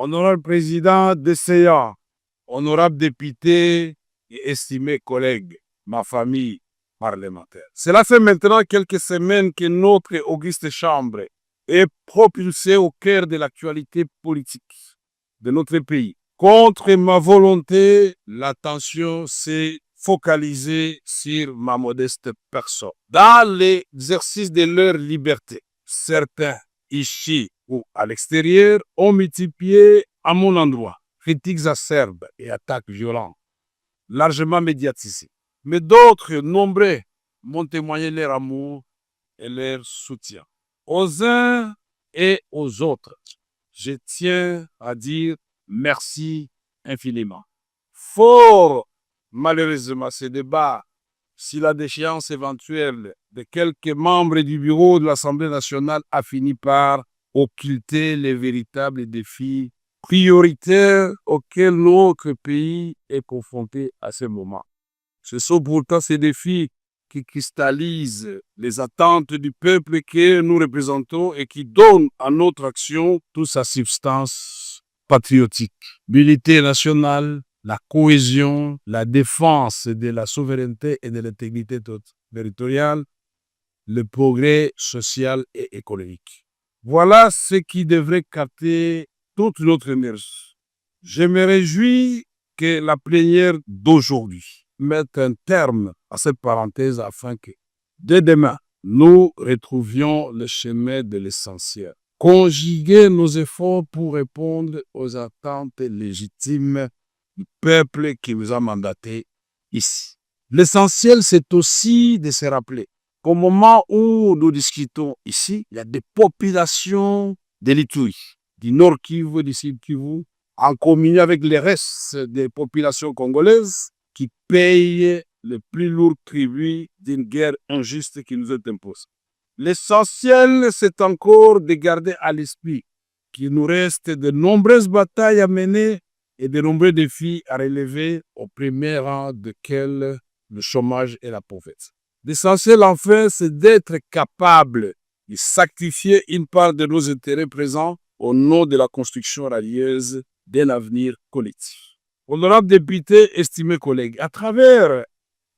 Honorable Président de séance, honorables députés et estimés collègues, ma famille parlementaire. Cela fait maintenant quelques semaines que notre auguste Chambre est propulsée au cœur de l'actualité politique de notre pays. Contre ma volonté, l'attention s'est focalisée sur ma modeste personne. Dans l'exercice de leur liberté, certains, ici ou à l'extérieur, ont multiplié à mon endroit critiques acerbes et attaques violentes, largement médiatisées. Mais d'autres, nombreux, m'ont témoigné leur amour et leur soutien. Aux uns et aux autres, je tiens à dire merci infiniment. Fort malheureusement, ce débat, si la déchéance éventuelle de quelques membres du bureau de l'Assemblée nationale a fini par occulter les véritables défis prioritaires auxquels notre pays est confronté à ce moment. Ce sont pourtant ces défis qui cristallisent les attentes du peuple que nous représentons et qui donnent à notre action toute sa substance patriotique. L'unité nationale, la cohésion, la défense de la souveraineté et de l'intégrité territoriale, le progrès social et économique. Voilà ce qui devrait capter toute notre énergie. Je me réjouis que la plénière d'aujourd'hui mette un terme à cette parenthèse afin que, dès demain, nous retrouvions le chemin de l'essentiel. Conjuguer nos efforts pour répondre aux attentes légitimes du peuple qui nous a mandatés ici. L'essentiel, c'est aussi de se rappeler qu'au moment où nous discutons ici, il y a des populations de l'Ituri, du Nord Kivu, du Sud Kivu, en communion avec les restes des populations congolaises qui payent le plus lourd tribut d'une guerre injuste qui nous est imposée. L'essentiel, c'est encore de garder à l'esprit qu'il nous reste de nombreuses batailles à mener et de nombreux défis à relever, au premier rang desquels le chômage et la pauvreté. L'essentiel, enfin, c'est d'être capable de sacrifier une part de nos intérêts présents au nom de la construction radieuse d'un avenir collectif. Honorables députés, estimés collègues, à travers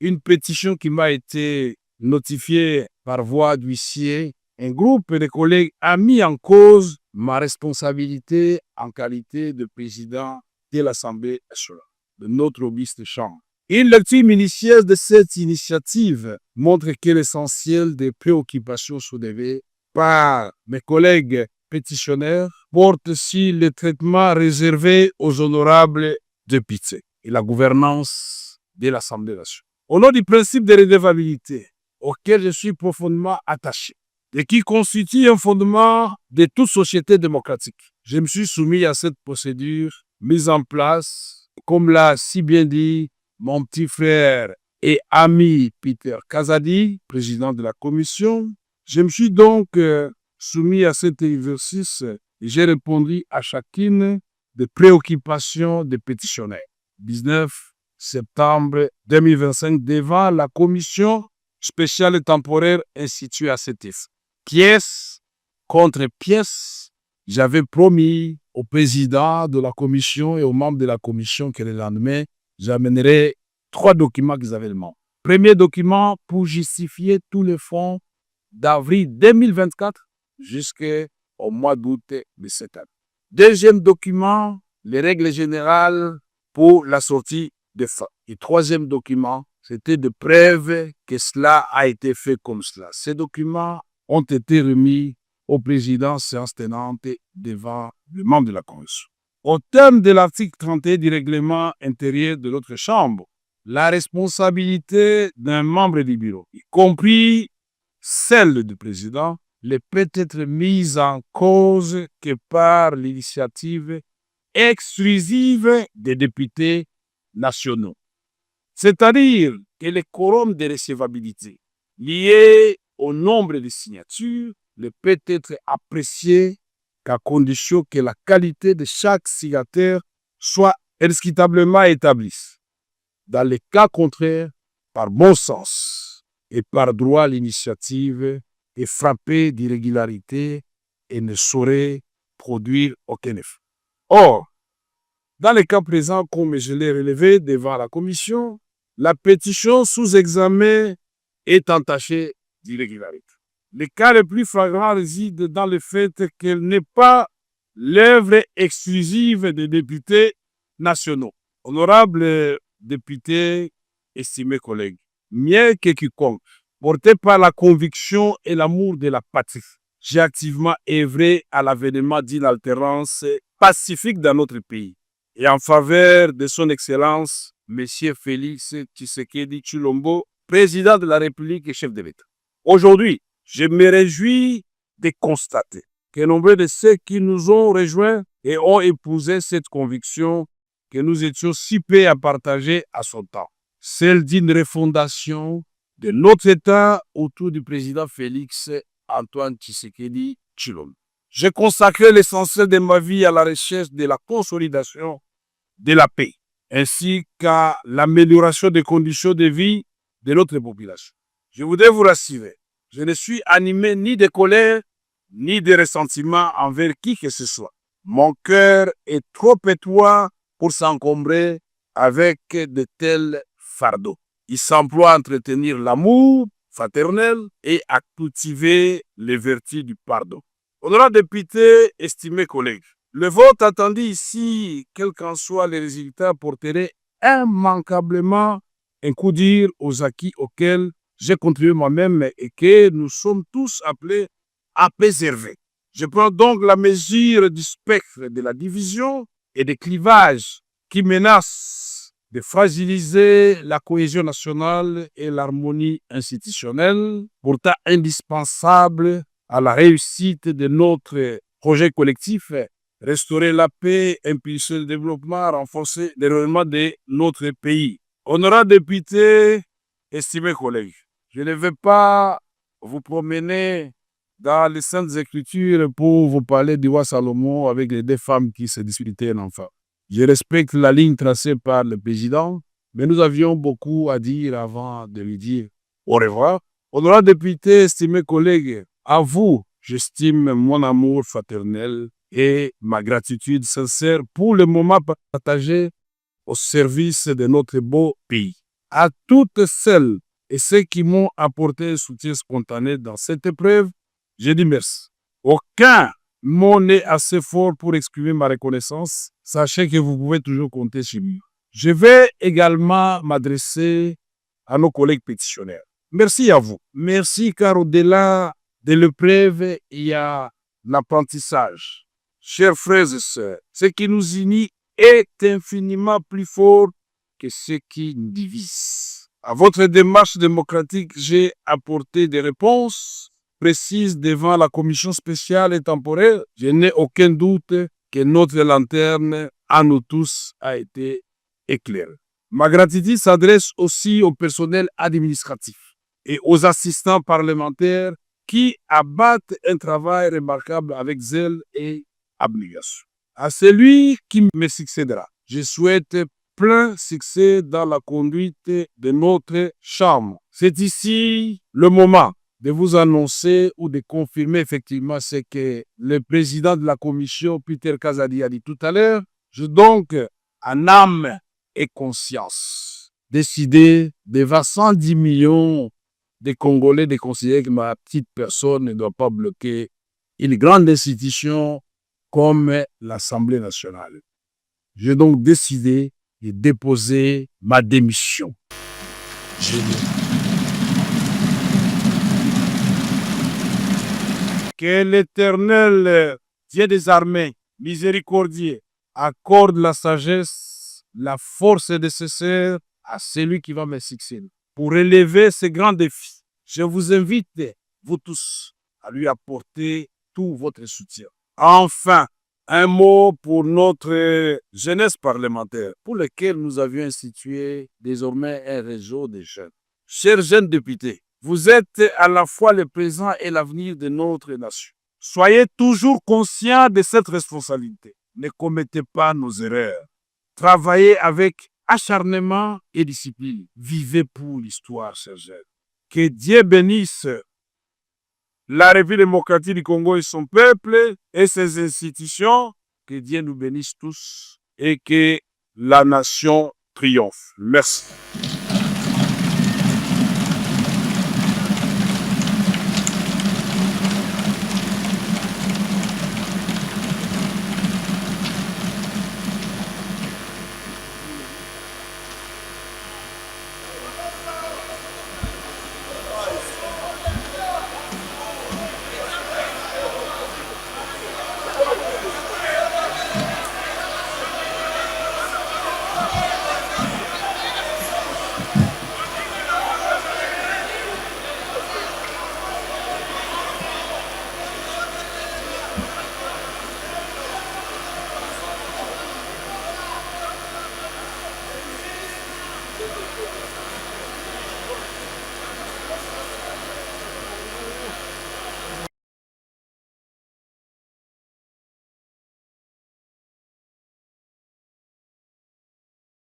une pétition qui m'a été notifiée par voie d'huissier, un groupe de collègues a mis en cause ma responsabilité en qualité de président de l'Assemblée nationale, de notre auguste chambre. Une lecture minutieuse de cette initiative montre que l'essentiel des préoccupations soulevées par mes collègues pétitionnaires porte sur le traitement réservé aux honorables députés et la gouvernance de l'Assemblée nationale. Au nom du principe de redevabilité, auquel je suis profondément attaché, et qui constitue un fondement de toute société démocratique, je me suis soumis à cette procédure mise en place, comme l'a si bien dit mon petit frère et ami Peter Kazadi, président de la commission. Je me suis donc soumis à cet exercice et j'ai répondu à chacune des préoccupations des pétitionnaires. 19 septembre 2025 devant la commission spéciale et temporaire instituée à cet effet. Pièce contre pièce, j'avais promis au président de la commission et aux membres de la commission que le lendemain, j'amènerai 3 documents qu'ils avaient demandé. Premier document pour justifier tous les fonds d'avril 2024 jusqu'au mois d'août de cette année. Deuxième document, les règles générales pour la sortie des fonds. Et troisième document, c'était de preuve que cela a été fait comme cela. Ces documents ont été remis au président séance tenante devant le membre de la commission. Au terme de l'article 31 du règlement intérieur de notre chambre, la responsabilité d'un membre du bureau, y compris celle du président, ne peut être mise en cause que par l'initiative exclusive des députés nationaux. C'est-à-dire que le quorum de recevabilité lié au nombre de signatures ne peut être apprécié qu'à condition que la qualité de chaque signataire soit indiscutablement établie. Dans les cas contraires, par bon sens et par droit, l'initiative est frappée d'irrégularité et ne saurait produire aucun effet. Or, dans le cas présent, comme je l'ai relevé devant la commission, la pétition sous examen est entachée d'irrégularité. Le cas le plus flagrant réside dans le fait qu'elle n'est pas l'œuvre exclusive des députés nationaux. Honorables députés, estimés collègues, mieux que quiconque, porté par la conviction et l'amour de la patrie, j'ai activement œuvré à l'avènement d'une alternance pacifique dans notre pays et en faveur de son Excellence, M. Félix Tshisekedi Tshilombo, président de la République et chef de l'État. Aujourd'hui, je me réjouis de constater que nombreux de ceux qui nous ont rejoints et ont épousé cette conviction que nous étions si peu à partager à son temps, celle d'une refondation de notre État autour du président Félix Antoine Tshisekedi Tshilombo. J'ai consacré l'essentiel de ma vie à la recherche de la consolidation de la paix, ainsi qu'à l'amélioration des conditions de vie de notre population. Je voudrais vous rassurer, je ne suis animé ni de colère, ni de ressentiment envers qui que ce soit. Mon cœur est trop étroit pour s'encombrer avec de tels fardeaux. Il s'emploie à entretenir l'amour fraternel et à cultiver les vertus du pardon. Honorables députés, estimés collègues, le vote attendu ici, quels qu'en soient les résultats, porterait immanquablement un coup dur aux acquis auxquels j'ai contribué moi-même et que nous sommes tous appelés à préserver. Je prends donc la mesure du spectre de la division et des clivages qui menacent de fragiliser la cohésion nationale et l'harmonie institutionnelle, pourtant indispensable à la réussite de notre projet collectif, restaurer la paix, impulser le développement, renforcer le rayonnement de notre pays. Honorables députés, estimés collègues, je ne vais pas vous promener dans les Saintes Écritures pour vous parler du roi Salomon avec les deux femmes qui se disputaient un enfant. Je respecte la ligne tracée par le président, mais nous avions beaucoup à dire avant de lui dire au revoir. Honorables députés, estimés collègues, à vous, j'estime mon amour fraternel et ma gratitude sincère pour le moment partagé au service de notre beau pays. À toutes celles et ceux qui m'ont apporté un soutien spontané dans cette épreuve, je dis merci. Aucun mot n'est assez fort pour exprimer ma reconnaissance. Sachez que vous pouvez toujours compter sur moi. Je vais également m'adresser à nos collègues pétitionnaires. Merci à vous. Merci car au-delà de l'épreuve, il y a l'apprentissage. Chers frères et sœurs, ce qui nous unit est infiniment plus fort que ce qui nous divise. À votre démarche démocratique, j'ai apporté des réponses précises devant la commission spéciale et temporaire. Je n'ai aucun doute que notre lanterne à nous tous a été éclairée. Ma gratitude s'adresse aussi au personnel administratif et aux assistants parlementaires qui abattent un travail remarquable avec zèle et abnégation. À celui qui me succédera, je souhaite plein succès dans la conduite de notre chambre. C'est ici le moment de vous annoncer ou de confirmer effectivement ce que le président de la commission, Peter Kazadi, a dit tout à l'heure. Je donc, en âme et conscience, décidé devant 110 millions de Congolais de considérer que ma petite personne ne doit pas bloquer une grande institution comme l'Assemblée nationale. J'ai donc décidé de déposer ma démission. Que l'Éternel, Dieu des armées, miséricordieux, accorde la sagesse, la force nécessaire à celui qui va me succéder. Pour relever ce grand défi, je vous invite, vous tous, à lui apporter tout votre soutien. Enfin, un mot pour notre jeunesse parlementaire, pour lequel nous avions institué désormais un réseau de jeunes. Chers jeunes députés, vous êtes à la fois le présent et l'avenir de notre nation. Soyez toujours conscients de cette responsabilité. Ne commettez pas nos erreurs. Travaillez avec acharnement et discipline. Vivez pour l'histoire, chers jeunes. Que Dieu bénisse la République démocratique du Congo et son peuple et ses institutions, Que Dieu nous bénisse tous et que la nation triomphe. Merci.